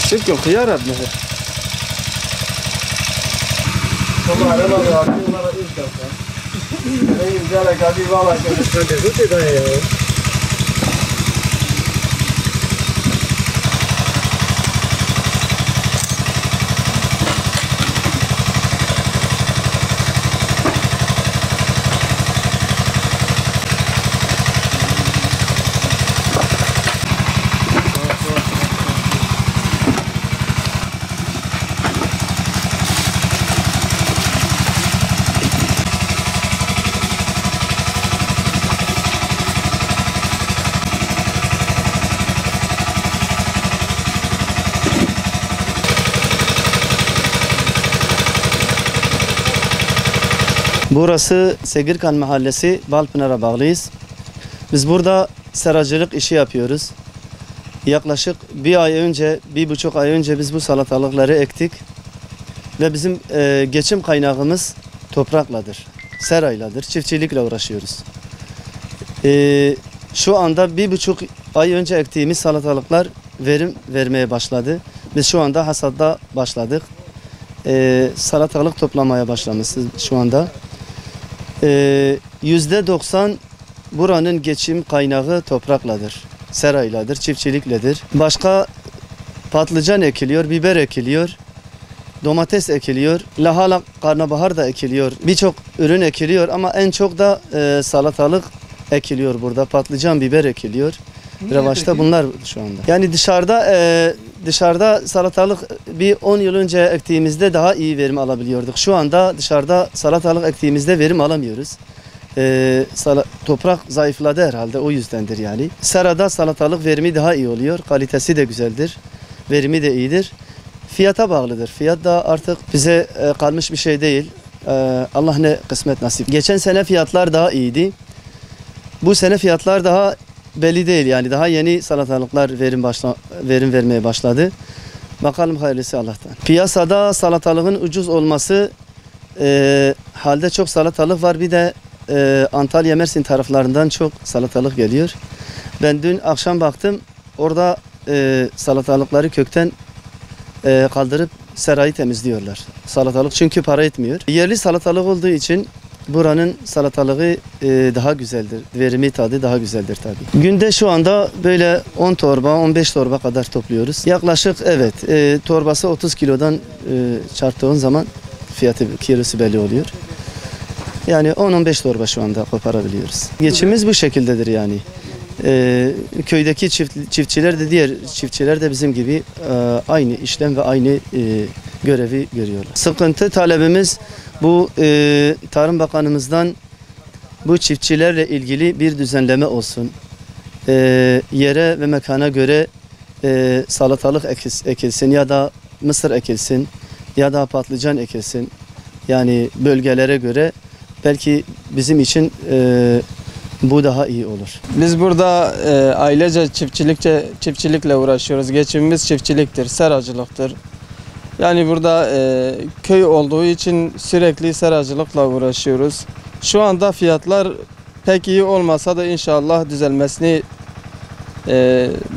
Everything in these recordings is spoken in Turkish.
Çünkü kıyar adlı. Tomare magari una radicchia. Lei già la capiva che state tutti da io. Burası Segirkan Mahallesi, Balpınar'a bağlıyız. Biz burada seracılık işi yapıyoruz. Yaklaşık 1,5 ay önce biz bu salatalıkları ektik. Ve bizim geçim kaynağımız toprakladır, serayladır, çiftçilikle uğraşıyoruz. Şu anda 1,5 ay önce ektiğimiz salatalıklar verim vermeye başladı. Biz şu anda hasadda başladık. Salatalık toplamaya başlamışız şu anda. %90 buranın geçim kaynağı toprakladır, serayladır, çiftçilikledir. Başka patlıcan ekiliyor, biber ekiliyor, domates ekiliyor, lahana, karnabahar da ekiliyor. Birçok ürün ekiliyor ama en çok da salatalık ekiliyor burada. Patlıcan, biber ekiliyor. Revaçta bunlar şu anda. Yani dışarıda salatalık bir 10 yıl önce ektiğimizde daha iyi verim alabiliyorduk. Şu anda dışarıda salatalık ektiğimizde verim alamıyoruz. Toprak zayıfladı herhalde, o yüzdendir yani. Serada salatalık verimi daha iyi oluyor. Kalitesi de güzeldir. Verimi de iyidir. Fiyata bağlıdır. Fiyat da artık bize kalmış bir şey değil. Allah ne kısmet nasip. Geçen sene fiyatlar daha iyiydi. Bu sene fiyatlar daha belli değil yani, daha yeni salatalıklar verim vermeye başladı. Bakalım hayırlısı Allah'tan. Piyasada salatalığın ucuz olması halde çok salatalık var, bir de Antalya, Mersin taraflarından çok salatalık geliyor. Ben dün akşam baktım, orada salatalıkları kökten kaldırıp serayı temizliyorlar. Salatalık çünkü para etmiyor. Yerli salatalık olduğu için buranın salatalığı daha güzeldir. Verimi, tadı daha güzeldir tabii. Günde şu anda böyle 10 torba, 15 torba kadar topluyoruz. Yaklaşık evet, torbası 30 kilodan çarptığın zaman fiyatı, kilosu belli oluyor. Yani 10-15 torba şu anda koparabiliyoruz. Geçimimiz bu şekildedir yani. Köydeki çiftçiler de, diğer çiftçiler de bizim gibi aynı işlem ve aynı görevi görüyorlar. Sıkıntı talebimiz bu, Tarım Bakanımızdan bu çiftçilerle ilgili bir düzenleme olsun. Yere ve mekana göre salatalık ekilsin ya da mısır ekilsin ya da patlıcan ekilsin. Yani bölgelere göre belki bizim için bu daha iyi olur. Biz burada ailece çiftçilikle uğraşıyoruz. Geçimimiz çiftçiliktir, seracılıktır. Yani burada köy olduğu için sürekli seracılıkla uğraşıyoruz. Şu anda fiyatlar pek iyi olmasa da inşallah düzelmesini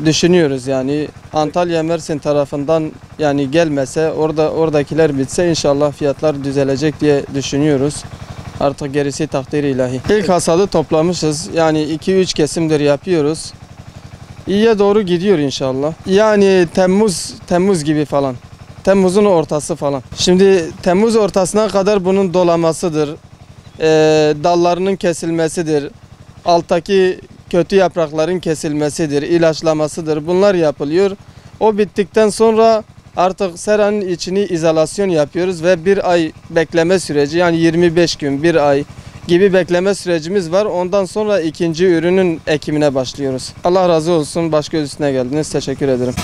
düşünüyoruz. Yani Antalya, Mersin tarafından yani gelmese, oradakiler bitse inşallah fiyatlar düzelecek diye düşünüyoruz. Artık gerisi takdir ilahi. İlk hasadı toplamışız. Yani 2-3 kesimdir yapıyoruz. İyiye doğru gidiyor inşallah. Yani Temmuz gibi falan. Temmuz'un ortası falan. Şimdi Temmuz ortasına kadar bunun dolamasıdır. Dallarının kesilmesidir. Alttaki kötü yaprakların kesilmesidir. İlaçlamasıdır. Bunlar yapılıyor. O bittikten sonra artık seranın içini izolasyon yapıyoruz ve bir ay bekleme süreci, yani 25 gün, bir ay gibi bekleme sürecimiz var. Ondan sonra ikinci ürünün ekimine başlıyoruz. Allah razı olsun. Baş göz üstüne geldiniz. Teşekkür ederim.